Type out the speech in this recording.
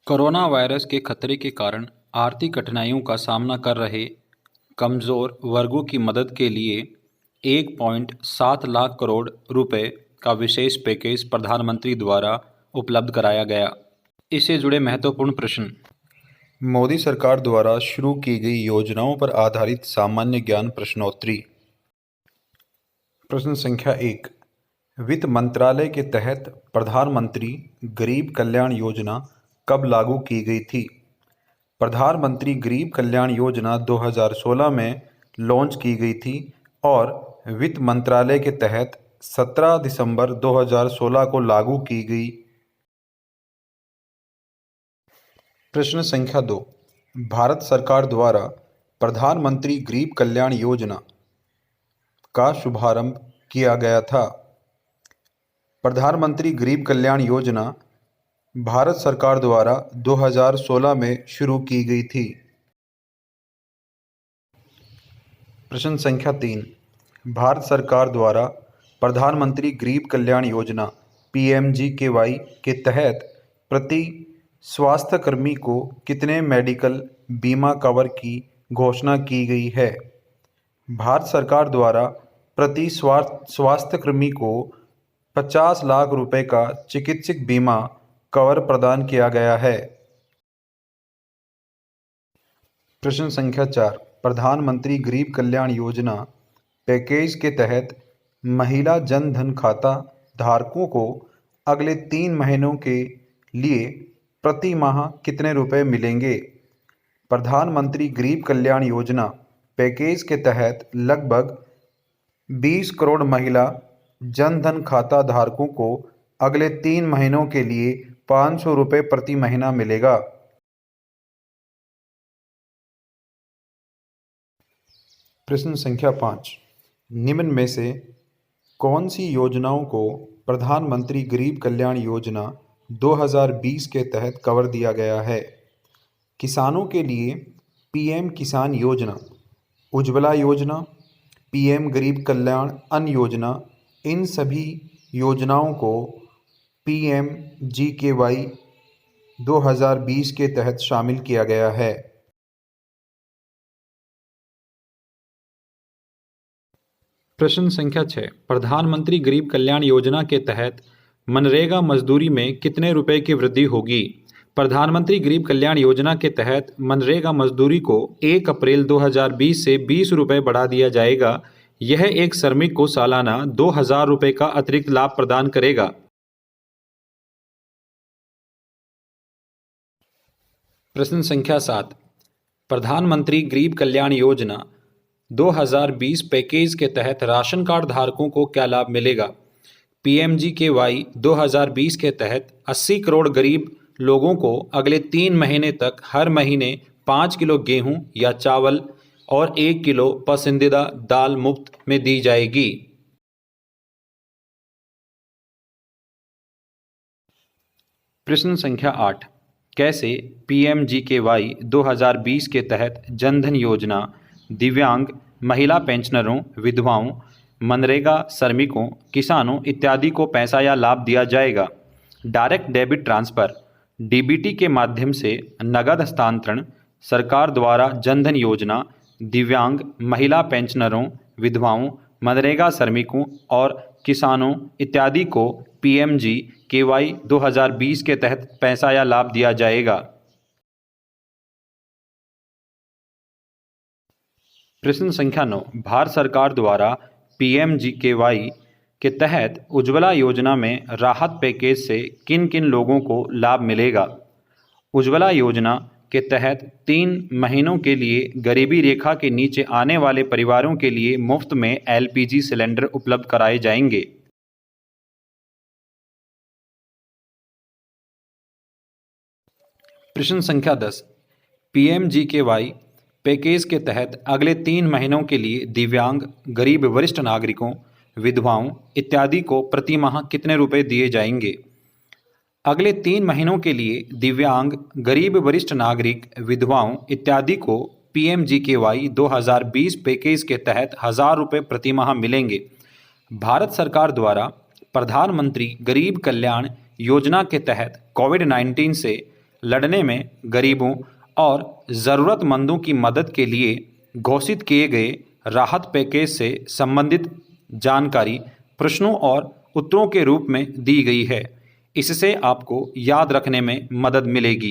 Corona virus के खतरे के कारण आर्थिक कठिनाइयों का सामना कर रहे कमज़ोर वर्गों की मदद के लिए 1.7 लाख करोड़ रुपए का विशेष पैकेज प्रधानमंत्री द्वारा उपलब्ध कराया गया। इससे जुड़े महत्वपूर्ण प्रश्न। मोदी सरकार द्वारा शुरू की गई योजनाओं पर आधारित सामान्य ज्ञान प्रश्नोत्तरी। प्रश्न संख्या 1। वित्त मंत्रालय के तहत प्रधानमंत्री गरीब कल्याण योजना कब लागू की गई थी? प्रधानमंत्री गरीब कल्याण योजना 2016 में लॉन्च की गई थी और वित्त मंत्रालय के तहत 17 दिसंबर 2016 को लागू की गई। प्रश्न संख्या 2। भारत सरकार द्वारा प्रधानमंत्री गरीब कल्याण योजना का शुभारंभ किया गया था। प्रधानमंत्री गरीब कल्याण योजना भारत सरकार द्वारा 2016 में शुरू की गई थी। प्रश्न संख्या 3। भारत सरकार द्वारा प्रधानमंत्री गरीब कल्याण योजना PMGKY के तहत प्रति स्वास्थ्यकर्मी को कितने मेडिकल बीमा कवर की घोषणा की गई है? भारत सरकार द्वारा प्रति स्वास्थ्यकर्मी को 50 लाख रुपए का चिकित्सक बीमा कवर प्रदान किया गया है। प्रश्न संख्या 4। प्रधानमंत्री गरीब कल्याण योजना पैकेज के तहत महिला जन धन खाता धारकों को अगले 3 महीनों के लिए प्रति माह कितने रुपए मिलेंगे? प्रधानमंत्री गरीब कल्याण योजना पैकेज के तहत लगभग 20 करोड़ महिला जन धन खाता धारकों को अगले 3 महीनों के लिए 500 रुपये प्रति महीना मिलेगा। प्रश्न संख्या 5। निम्न में से कौन सी योजनाओं को प्रधानमंत्री गरीब कल्याण योजना 2020 के तहत कवर दिया गया है? किसानों के लिए PM किसान योजना, उज्ज्वला योजना, PM गरीब कल्याण अन्न योजना, इन सभी योजनाओं को PMGKY 2020 के तहत शामिल किया गया है। प्रश्न संख्या 6। प्रधानमंत्री गरीब कल्याण योजना के तहत मनरेगा मजदूरी में कितने रुपए की वृद्धि होगी? प्रधानमंत्री गरीब कल्याण योजना के तहत मनरेगा मजदूरी को 1 अप्रैल 2020 से 20 रुपये बढ़ा दिया जाएगा। यह एक श्रमिक को सालाना 2000 रुपये का अतिरिक्त लाभ प्रदान करेगा। प्रश्न संख्या 7। प्रधानमंत्री गरीब कल्याण योजना 2020 पैकेज के तहत राशन कार्ड धारकों को क्या लाभ मिलेगा? PMGKY 2020 के तहत 80 करोड़ गरीब लोगों को अगले 3 महीने तक हर महीने 5 किलो गेहूं या चावल और 1 किलो पसंदीदा दाल मुफ्त में दी जाएगी। प्रश्न संख्या 8। कैसे PMGKY 2020 के तहत जनधन योजना दिव्यांग, महिला पेंशनरों, विधवाओं, मनरेगा श्रमिकों, किसानों इत्यादि को पैसा या लाभ दिया जाएगा? डायरेक्ट डेबिट ट्रांसफ़र DBT के माध्यम से नगद हस्तांतरण सरकार द्वारा जनधन योजना दिव्यांग, महिला पेंशनरों, विधवाओं, मनरेगा श्रमिकों और किसानों इत्यादि को PMGKY 2020 के तहत पैसा या लाभ दिया जाएगा। प्रश्न संख्या 9। भारत सरकार द्वारा PMGKY के तहत उज्ज्वला योजना में राहत पैकेज से किन किन लोगों को लाभ मिलेगा? उज्ज्वला योजना के तहत 3 महीनों के लिए गरीबी रेखा के नीचे आने वाले परिवारों के लिए मुफ्त में LPG सिलेंडर उपलब्ध कराए जाएंगे। प्रश्न संख्या 10। PMGKY पैकेज के तहत अगले 3 महीनों के लिए दिव्यांग, गरीब वरिष्ठ नागरिकों, विधवाओं इत्यादि को प्रति माह कितने रुपए दिए जाएंगे? अगले 3 महीनों के लिए दिव्यांग, गरीब वरिष्ठ नागरिक, विधवाओं इत्यादि को PMGKY 2020 पैकेज के तहत 1000 रुपये प्रति माह मिलेंगे। भारत सरकार द्वारा प्रधानमंत्री गरीब कल्याण योजना के तहत कोविड-19 से लड़ने में गरीबों और ज़रूरतमंदों की मदद के लिए घोषित किए गए राहत पैकेज से संबंधित जानकारी प्रश्नों और उत्तरों के रूप में दी गई है। इससे आपको याद रखने में मदद मिलेगी।